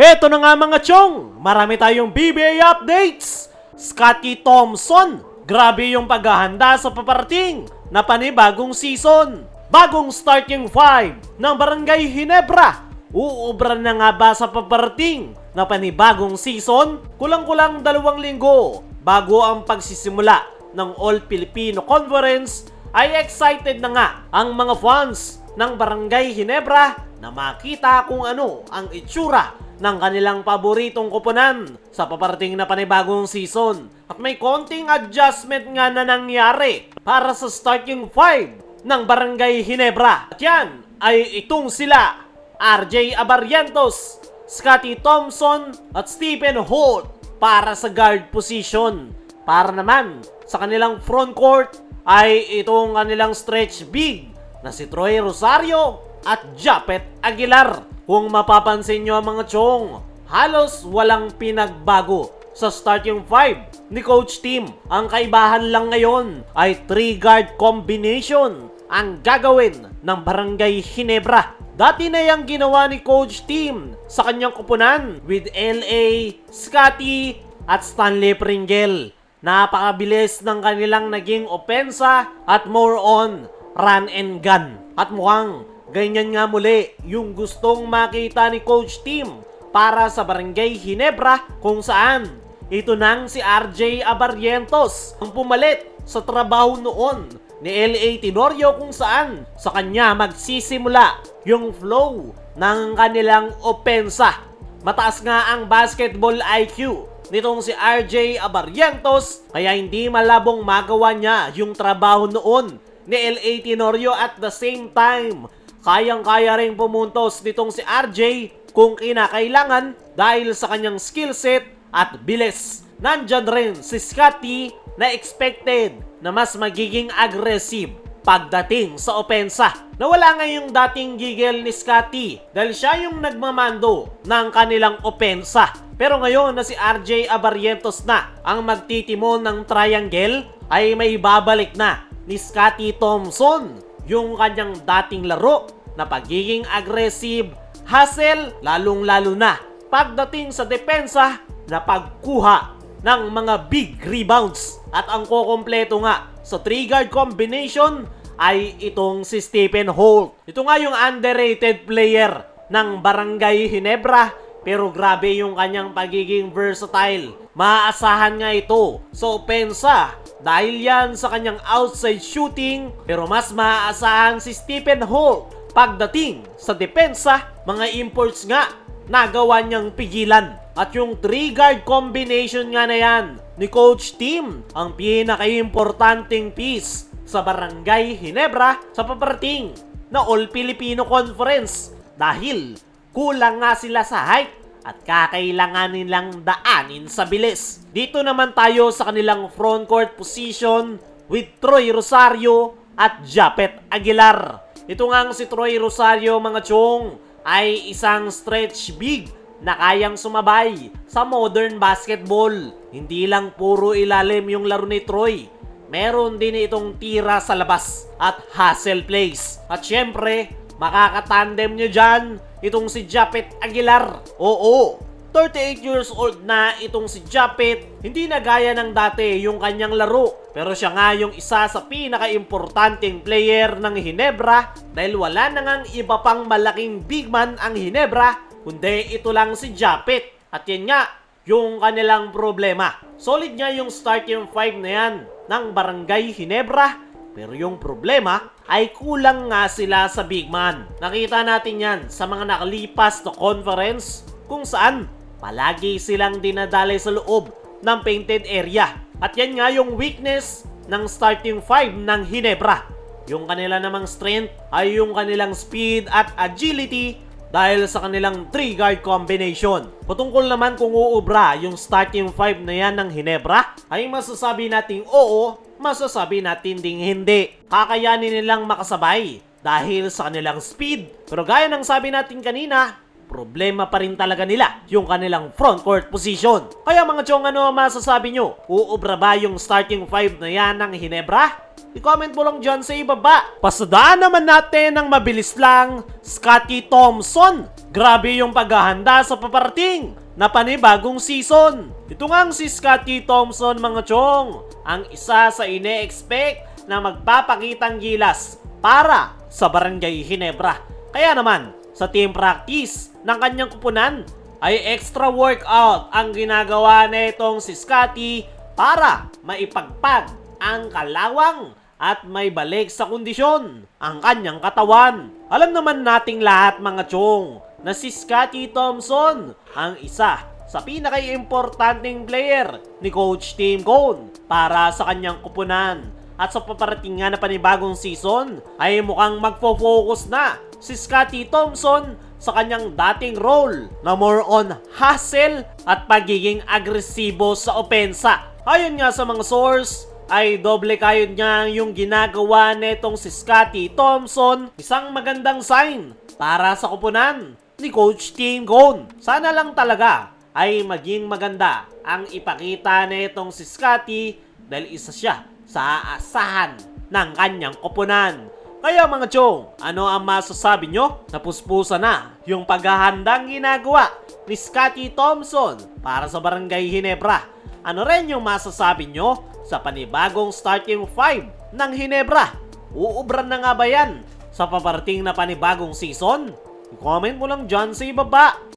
Eto na nga mga chong, marami tayong BBA updates. Scottie Thompson, grabe yung paghahanda sa paparating na panibagong season. Bagong starting five ng Barangay Ginebra. Uubra na nga ba sa paparating na panibagong season? Kulang-kulang 2 linggo bago ang pagsisimula ng All-Filipino Conference ay excited na nga ang mga fans ng Barangay Ginebra na makita kung ano ang itsura ng kanilang paboritong koponan sa paparating na panibagong season. At may konting adjustment nga na nangyari para sa starting five ng Barangay Ginebra. At yan ay itong sila: RJ Abarrientos, Scottie Thompson at Stephen Holt para sa guard position. Para naman sa kanilang front court ay itong kanilang stretch big na si Troy Rosario at Japet Aguilar. Kung mapapansin nyo mga chong, halos walang pinagbago sa starting five ni Coach Tim. Ang kaibahan lang ngayon ay 3 guard combination ang gagawin ng Barangay Ginebra. Dati na yung ginawa ni Coach Tim sa kanyang koponan with LA, Scottie at Stanley Pringle. Napakabilis ng kanilang naging opensa at more on run and gun. At mukhang ganyan nga muli yung gustong makita ni Coach Tim para sa Barangay Ginebra, kung saan ito nang si RJ Abarrientos ang pumalit sa trabaho noon ni LA Tenorio, kung saan sa kanya magsisimula yung flow ng kanilang opensa. Mataas nga ang basketball IQ nitong si RJ Abarrientos, kaya hindi malabong magawa niya yung trabaho noon ni LA Tenorio. At the same time, kayang-kaya rin pumuntos nitong si RJ kung kinakailangan dahil sa kanyang skill set at bilis. Nandyan rin si Scottie na expected na mas magiging aggressive pagdating sa opensa. Nawala nga yung dating gigil ni Scottie dahil siya yung nagmamando ng kanilang opensa. Pero ngayon na si RJ Abarrientos na ang magtitimon ng triangle, ay may babalik na ni Scottie Thompson yung kanyang dating laro na pagiging aggressive, hustle, lalong-lalo na pagdating sa depensa na pagkuha ng mga big rebounds. At ang kukompleto nga sa 3 guard combination ay itong si Stephen Holt. Ito nga yung underrated player ng Barangay Ginebra, pero grabe yung kanyang pagiging versatile. Maaasahan nga ito sa opensa dahil yan sa kanyang outside shooting, pero mas maaasahan si Stephen Holt pagdating sa depensa. Mga imports nga nagawa niyang pigilan. At yung 3 guard combination nga na yan ni Coach Tim ang pinaka-importanting piece sa Barangay Ginebra sa paparating na All-Filipino Conference, dahil kulang nga sila sa height at kakailanganin lang daanin sa bilis. Dito naman tayo sa kanilang frontcourt position with Troy Rosario at Japet Aguilar. Ito nga si Troy Rosario mga chong ay isang stretch big na kayang sumabay sa modern basketball. Hindi lang puro ilalim yung laro ni Troy, meron din itong tira sa labas at hustle plays. At syempre, makakatandem nyo dyan itong si Japet Aguilar. Oo, 38 years old na itong si Japet. Hindi na gaya ng dati yung kanyang laro, pero siya nga yung isa sa pinaka-importanting player ng Ginebra dahil wala na ngang iba pang malaking big man ang Ginebra, kundi ito lang si Japet. At yan nga yung kanilang problema. Solid nga yung starting five na yan ng Barangay Ginebra, pero yung problema ay kulang nga sila sa big man. Nakita natin yan sa mga nakalipas na conference kung saan palagi silang dinadali sa loob ng painted area. At yan nga yung weakness ng starting five ng Ginebra. Yung kanila namang strength ay yung kanilang speed at agility dahil sa kanilang 3 guard combination. Patungkol naman kung uubra yung starting five na yan ng Ginebra, ay masasabi nating oo, masasabi natin ding hindi. Kakayanin nilang makasabay dahil sa kanilang speed. Pero gaya ng sabi natin kanina, problema pa rin talaga nila yung kanilang frontcourt position. Kaya mga chong, ano masasabi nyo? Uubra ba yung starting five na yan ng Ginebra? I-comment mo lang dyan sa ibaba. Pasadaan naman natin ng mabilis lang, Scottie Thompson. Grabe yung paghahanda sa paparating na panibagong season. Ito ngang si Scottie Thompson mga chong, ang isa sa ine-expect na magpapakitang gilas para sa Barangay Ginebra. Kaya naman, sa team practice ng kanyang kupunan ay extra workout ang ginagawa nitong si Scottie para maipagpag ang kalawang at may balik sa kondisyon ang kanyang katawan. Alam naman nating lahat mga chong na si Scottie Thompson ang isa sa pinaka-importanting player ni Coach Tim Cone para sa kanyang kupunan. At sa paparating nga na panibagong season ay mukhang magfo-focus na si Scottie Thompson sa kanyang dating role na more on hustle at pagiging agresibo sa opensa. Ayon nga sa mga source, ay doble kayod niya yung ginagawa netong si Scottie Thompson, isang magandang sign para sa kupunan ni Coach Tim Cone. Sana lang talaga ay maging maganda ang ipakita netong si Scottie dahil isa siya sa aasahan ng kanyang kupunan. Kaya mga chong, ano ang masasabi nyo? Napuspusa na yung paghahandang ginagawa ni Scottie Thompson para sa Barangay Ginebra. Ano rin yung masasabi nyo sa panibagong starting 5 ng Ginebra? Uubran na nga ba yan sa paparating na panibagong season? I-comment mo lang dyan sa ibaba.